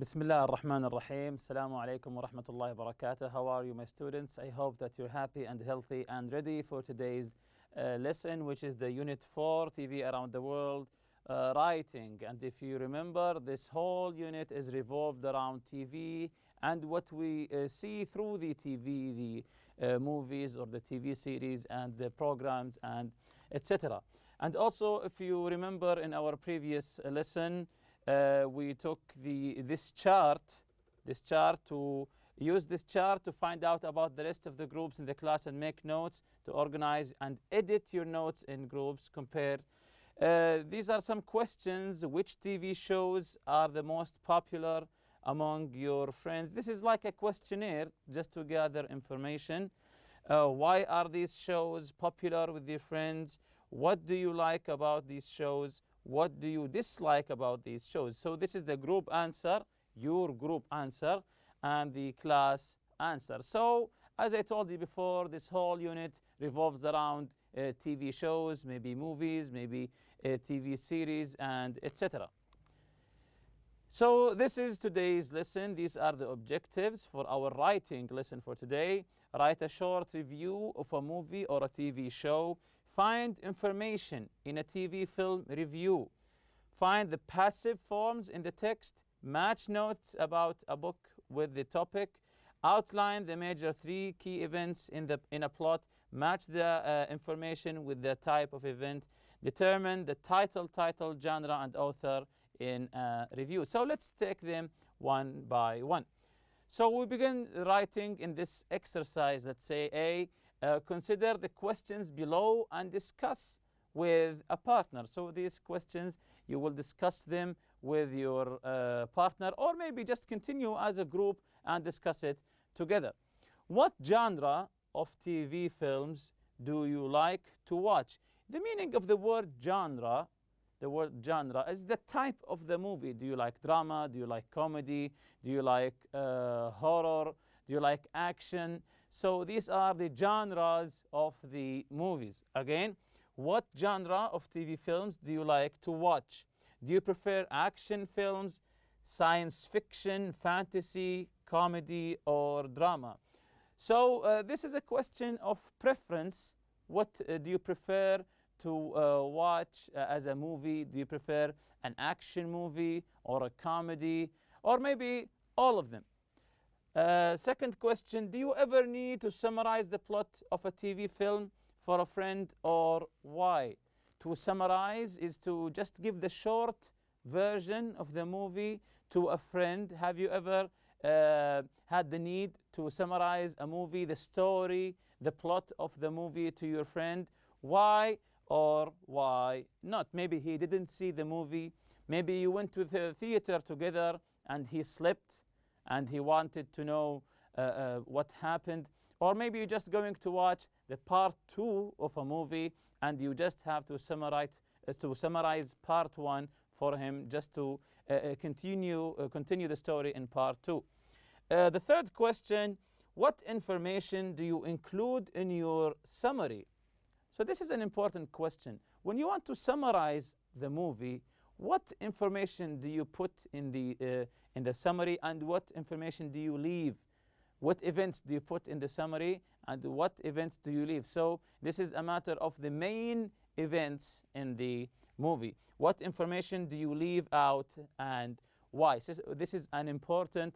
Bismillah ar-Rahman ar-Rahim. Assalamu alaikum wa rahmatullahi wa barakatuh. How are you, my students? I hope that you're happy and healthy and ready for today's lesson, which is the Unit 4, TV Around the World, Writing. And if you remember, this whole unit is revolved around TV and what we see through the TV, the movies or the TV series and the programs and etc. And also, if you remember in our previous lesson, we took this chart to use this chart to find out about the rest of the groups in the class and make notes, to organize and edit your notes in groups, compare. These are some questions. Which TV shows are the most popular among your friends? This is like a questionnaire just to gather information. Why are these shows popular with your friends? What do you like about these shows? What do you dislike about these shows? So this is the group answer, your group answer, and the class answer. So as I told you before, this whole unit revolves around TV shows, maybe movies, maybe TV series, and etc. So this is today's lesson. These are the objectives for our writing lesson for today. Write a short review of a movie or a TV show. Find information in a TV film review. Find the passive forms in the text. Match notes about a book with the topic. Outline the major three key events in a plot. Match the information with the type of event. Determine the title, genre, and author in a review. So let's take them one by one. So we begin writing in this exercise. Let's say A. Consider the questions below and discuss with a partner. So these questions, you will discuss them with your partner, or maybe just continue as a group and discuss it together. What genre of TV films do you like to watch? The meaning of the word genre, is the type of the movie. Do you like drama? Do you like comedy? Do you like horror? Do you like action? So these are the genres of the movies. Again, what genre of TV films do you like to watch? Do you prefer action films, science fiction, fantasy, comedy, or drama? So this is a question of preference. What do you prefer to watch as a movie? Do you prefer an action movie or a comedy, or maybe all of them? Second question, do you ever need to summarize the plot of a TV film for a friend, or why? To summarize is to just give the short version of the movie to a friend. Have you ever had the need to summarize a movie, the story, the plot of the movie to your friend? Why or why not? Maybe he didn't see the movie. Maybe you went to the theater together and he slept and he wanted to know what happened. Or maybe you're just going to watch the part 2 of a movie and you just have to summarize part 1 for him, just to continue the story in part 2. The third question, what information do you include in your summary? So this is an important question. When you want to summarize the movie, what information do you put in the summary, and what information do you leave? What events do you put in the summary, and what events do you leave? So this is a matter of the main events in the movie. What information do you leave out and why? So this is an important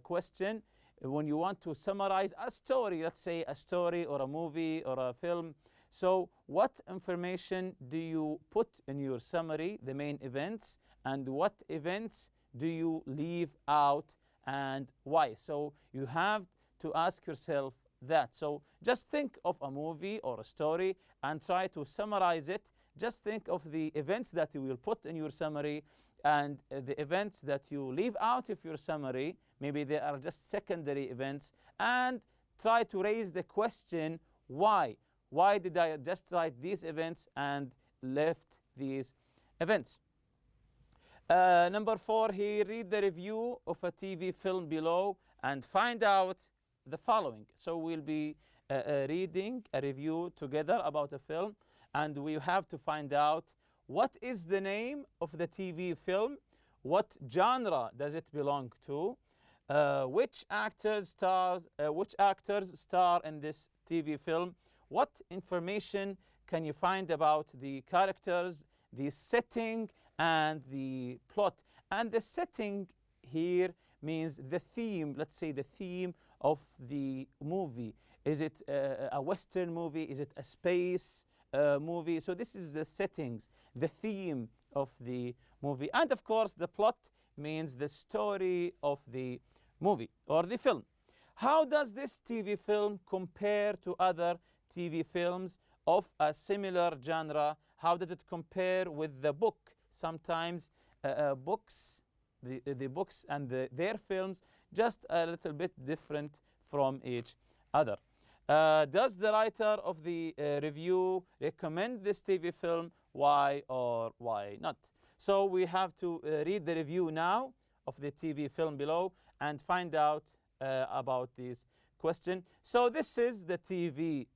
question. When you want to summarize a story, let's say a story or a movie or a film, so what information do you put in your summary, the main events, and what events do you leave out and why? So you have to ask yourself that. So just think of a movie or a story and try to summarize it. Just think of the events that you will put in your summary and the events that you leave out of your summary. Maybe they are just secondary events, and try to raise the question, why? Why did I just write these events and left these events? Number 4 here, read the review of a TV film below and find out the following. So we'll be reading a review together about a film, and we have to find out what is the name of the TV film, What genre does it belong to? Which actors star in this TV film? What information can you find about the characters, the setting, and the plot? And the setting here means the theme, let's say the theme of the movie. Is it a Western movie? Is it a space movie? So this is the settings, the theme of the movie. And of course, the plot means the story of the movie or the film. How does this TV film compare to other TV films of a similar genre? How does it compare with the book? Sometimes books, the books and their films just a little bit different from each other. Does the writer of the review recommend this TV film? Why or why not? So we have to read the review now of the TV film below and find out about this question. So this is the TV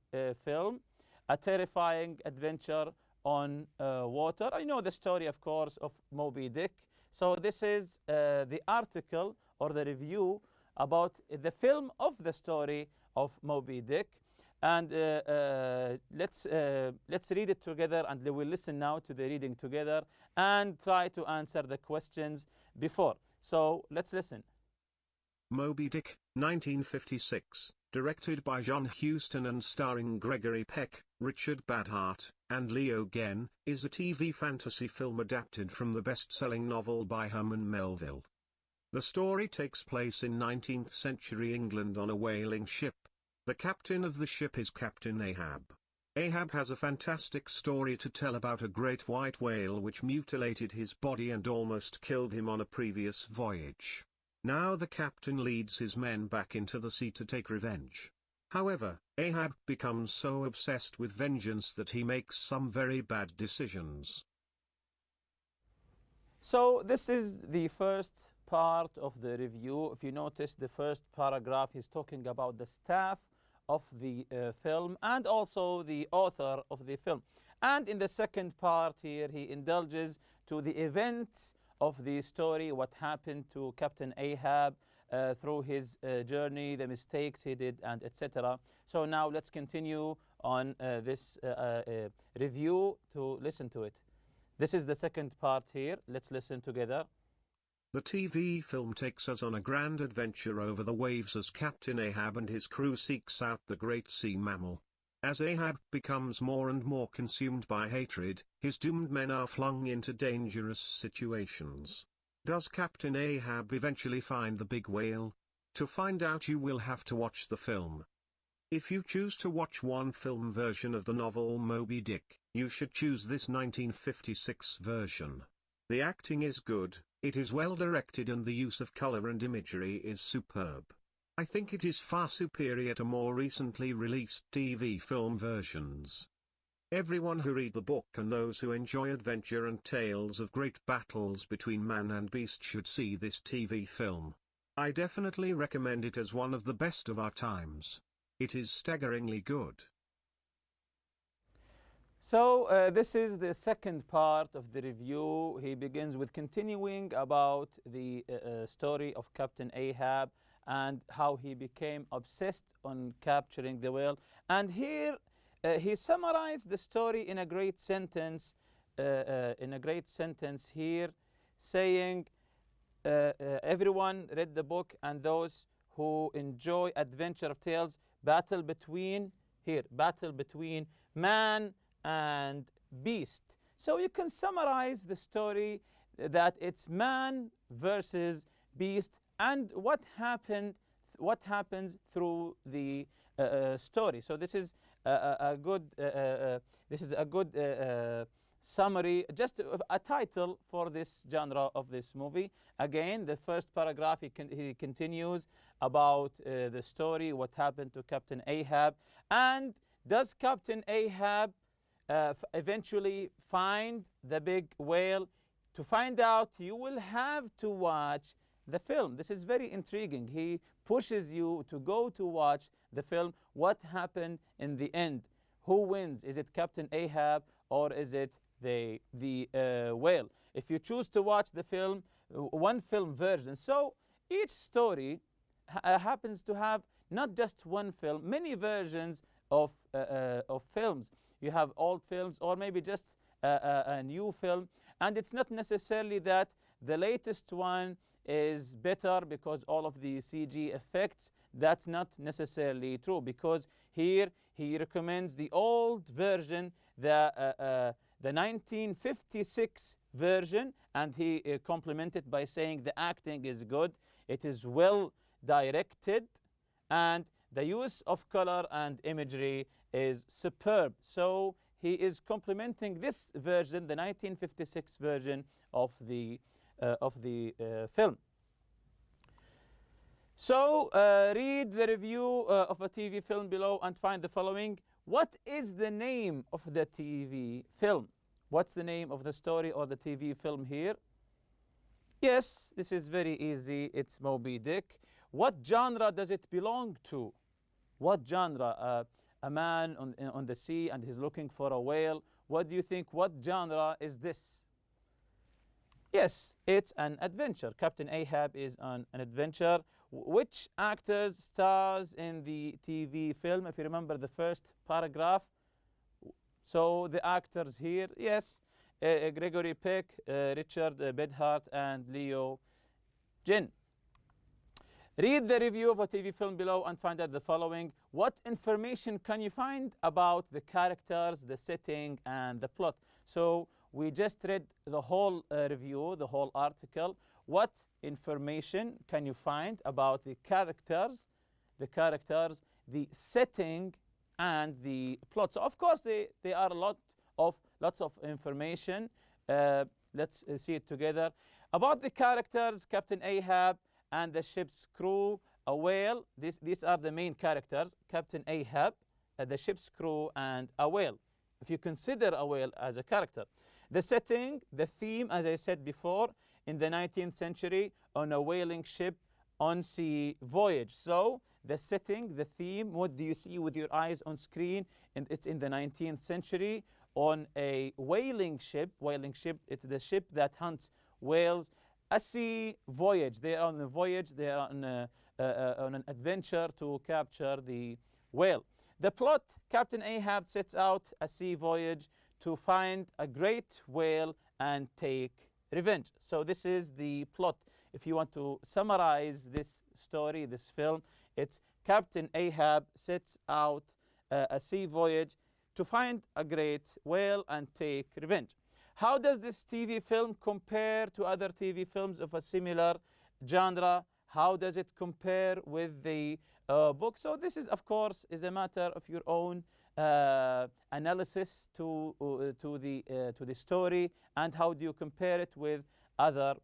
film, a terrifying adventure on water. I know the story, of course, of Moby Dick. So this is the article or the review about the film of the story of Moby Dick. And let's read it together, and we'll listen now to the reading together and try to answer the questions before. So let's listen. Moby Dick, 1956, directed by John Huston and starring Gregory Peck, Richard Badhart, and Leo Genn, is a TV fantasy film adapted from the best-selling novel by Herman Melville. The story takes place in 19th century England on a whaling ship. The captain of the ship is Captain Ahab. Ahab has a fantastic story to tell about a great white whale which mutilated his body and almost killed him on a previous voyage. Now the captain leads his men back into the sea to take revenge. However, Ahab becomes so obsessed with vengeance that he makes some very bad decisions. So this is the first part of the review. If you notice, the first paragraph is talking about the staff of the film and also the author of the film. And in the second part here, he indulges to the events of the story, what happened to Captain Ahab through his journey, the mistakes he did, and etc. So now let's continue on this review to listen to it. This is the second part here. Let's listen together. The TV film takes us on a grand adventure over the waves as Captain Ahab and his crew seeks out the great sea mammal. As Ahab becomes more and more consumed by hatred, his doomed men are flung into dangerous situations. Does Captain Ahab eventually find the big whale? To find out, you will have to watch the film. If you choose to watch one film version of the novel Moby Dick, you should choose this 1956 version. The acting is good, it is well directed, and the use of color and imagery is superb. I think it is far superior to more recently released TV film versions. Everyone who read the book and those who enjoy adventure and tales of great battles between man and beast should see this TV film. I definitely recommend it as one of the best of our times. It is staggeringly good. So this is the second part of the review. He begins with continuing about the story of Captain Ahab and how he became obsessed on capturing the whale. And here he summarized the story in a great sentence. Here, saying, everyone read the book, and those who enjoy adventure of tales battle between man and beast. So you can summarize the story that it's man versus beast, and what happens through the story. So this is a good summary, just a title for this genre of this movie. Again, the first paragraph, he continues about the story, what happened to Captain Ahab, and does Captain Ahab eventually find the big whale? To find out, you will have to watch the film. This is very intriguing. He pushes you to go to watch the film. What happened in the end? Who wins? Is it Captain Ahab or is it the whale? If you choose to watch the film, one film version. So each story happens to have not just one film, many versions of films. You have old films or maybe just a new film, and it's not necessarily that the latest one is better because all of the CG effects. That's not necessarily true, because here he recommends the old version, the 1956 version, and he complimented by saying the acting is good, it is well directed, and the use of color and imagery is superb. So he is complimenting this version, the 1956 version of the film. So read the review of a TV film below and find the following. What is the name of the TV film? What's the name of the story or the TV film here? Yes, this is very easy. It's Moby Dick. What genre does it belong to? What genre? A man on the sea and he's looking for a whale. What do you think? What genre is this? Yes, it's an adventure. Captain Ahab is on an adventure. Which actors stars in the TV film? If you remember the first paragraph. So the actors here, yes, Gregory Peck, Richard Bedhart, and Leo Jin. Read the review of a TV film below and find out the following. What information can you find about the characters, the setting, and the plot? So we just read the whole review, the whole article. What information can you find about the characters, the setting, and the plot? So of course they are lots of information. Let's see it together. About the characters, Captain Ahab and the ship's crew, a whale. These are the main characters: Captain Ahab, the ship's crew, and a whale, if you consider a whale as a character. The setting, the theme, as I said before, in the 19th century on a whaling ship on sea voyage. So the setting, the theme, what do you see with your eyes on screen? And it's in the 19th century on a whaling ship. Whaling ship, it's the ship that hunts whales. A sea voyage. They are on a voyage. They are on an adventure to capture the whale. The plot: Captain Ahab sets out a sea voyage to find a great whale and take revenge. So this is the plot. If you want to summarize this story, this film, it's Captain Ahab sets out a sea voyage to find a great whale and take revenge. How does this TV film compare to other TV films of a similar genre? How does it compare with the book? So this is, of course, is a matter of your own analysis to the story, and how do you compare it with other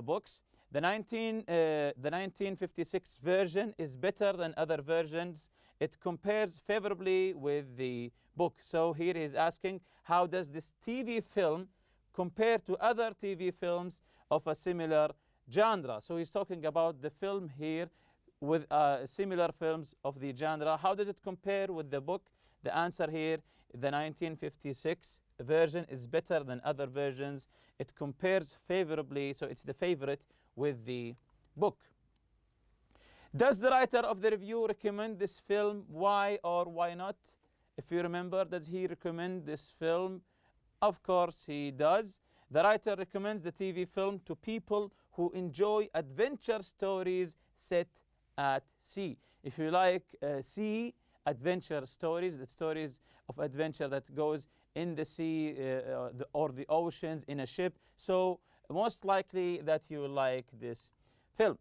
books. The 1956 version is better than other versions. It compares favorably with the book. So here he's asking, how does this TV film compare to other TV films of a similar genre? So he's talking about the film here with similar films of the genre. How does it compare with the book? The answer here, the 1956 version is better than other versions. It compares favorably, so it's the favorite with the book. Does the writer of the review recommend this film? Why or why not? If you remember, does he recommend this film? Of course he does. The writer recommends the TV film to people who enjoy adventure stories set at sea. If you like sea adventure stories, the stories of adventure that goes in the sea or the oceans in a ship, so most likely that you will like this film.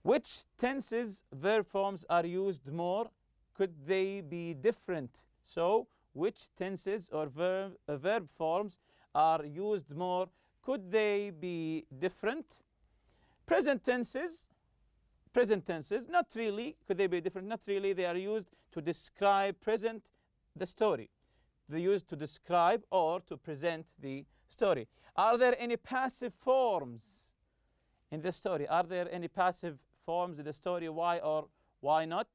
Which tenses, verb forms are used more? Could they be different? So which tenses or verb forms are used more? Could they be different? Present tenses, not really. Could they be different? Not really. They are used to describe the story. They're used to describe or to present the story. Are there any passive forms in the story? Are there any passive forms in the story? Why or why not?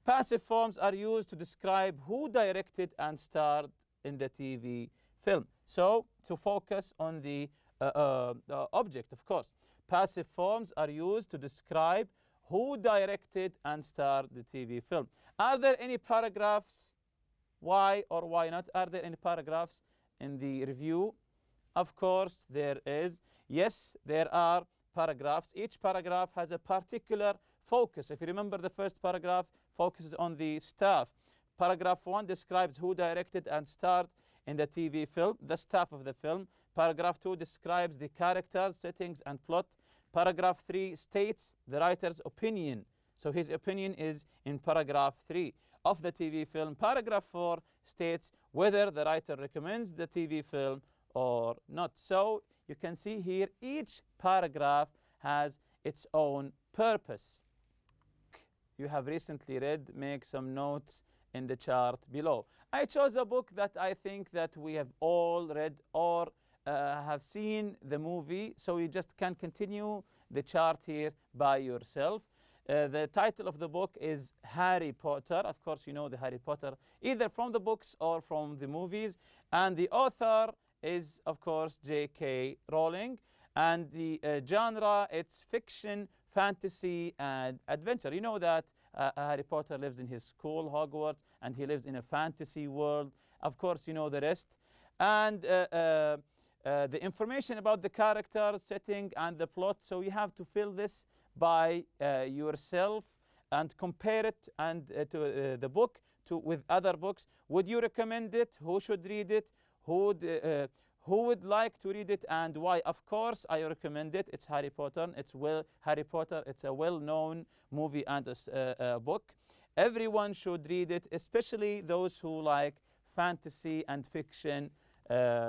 Passive forms are used to describe who directed and starred in the TV film. So to focus on the object, of course. Passive forms are used to describe who directed and starred the TV film. Are there any paragraphs? Why or why not? Are there any paragraphs in the review? Of course there is. Yes, there are paragraphs. Each paragraph has a particular focus. If you remember, the first paragraph focuses on the staff. Paragraph 1 describes who directed and starred in the TV film, the staff of the film. Paragraph 2 describes the characters, settings, and plot. Paragraph 3 states the writer's opinion. So his opinion is in paragraph 3 of the TV film. Paragraph 4 states whether the writer recommends the TV film or not. So you can see here each paragraph has its own purpose. You have recently read, make some notes in the chart below. I chose a book that I think that we have all read or have seen the movie, so you just can continue the chart here by yourself. The title of the book is Harry Potter. Of course, you know the Harry Potter either from the books or from the movies. And the author is, of course, J.K. Rowling. And the genre, it's fiction, fantasy, and adventure. You know that Harry Potter lives in his school, Hogwarts, and he lives in a fantasy world. Of course, you know the rest. And the information about the characters, setting, and the plot. So you have to fill this by yourself and compare it and to the book with other books. Would you recommend it? Who should read it? Who would like to read it and why? Of course, I recommend it. It's Harry Potter. Harry Potter. It's a well-known movie and a book. Everyone should read it, especially those who like fantasy and fiction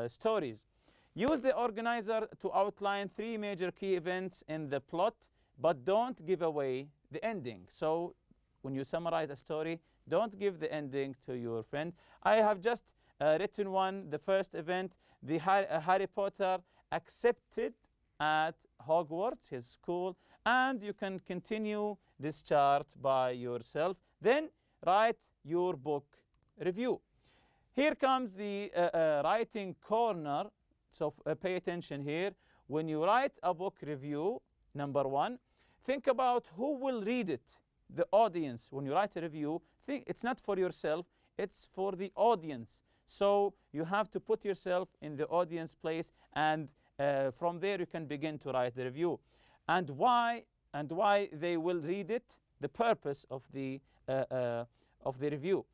stories. Use the organizer to outline 3 major key events in the plot, but don't give away the ending. So when you summarize a story, don't give the ending to your friend. I have just written one, the first event, the Harry Potter accepted at Hogwarts, his school, and you can continue this chart by yourself. Then write your book review. Here comes the writing corner. So pay attention here. When you write a book review, number 1, think about who will read it, the audience. When you write a review, think it's not for yourself, it's for the audience. So you have to put yourself in the audience place, and from there you can begin to write the review. And why they will read it, the purpose of the review.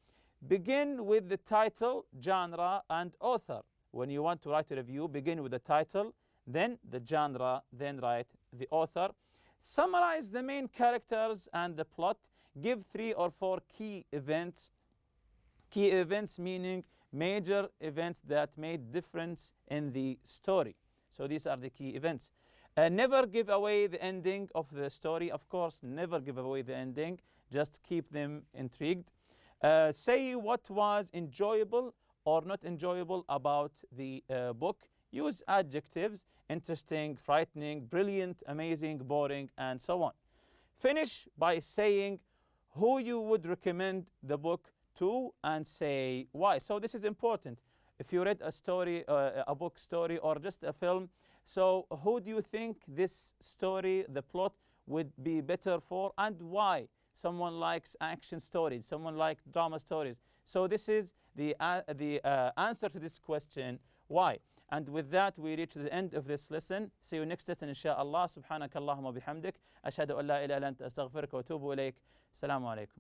Begin with the title, genre, and author. When you want to write a review, begin with the title, then the genre, then write the author. Summarize the main characters and the plot. Give 3 or 4 key events. Key events meaning major events that made difference in the story. So these are the key events. Never give away the ending of the story. Of course, never give away the ending. Just keep them intrigued. Say what was enjoyable or not enjoyable about the book. Use adjectives, interesting, frightening, brilliant, amazing, boring, and so on. Finish by saying who you would recommend the book to and say why. So this is important. If you read a story, a book story, or just a film, so who do you think this story, the plot, would be better for and why? Someone likes action stories, someone likes drama stories. So this is the answer to this question, why? And with that, we reach the end of this lesson. See you next lesson, inshallah. Subhanakallahumma bihamdik. Ashhadu an la ilaha illa anta astaghfiruka wa atubu ilayk. Assalamu alaikum.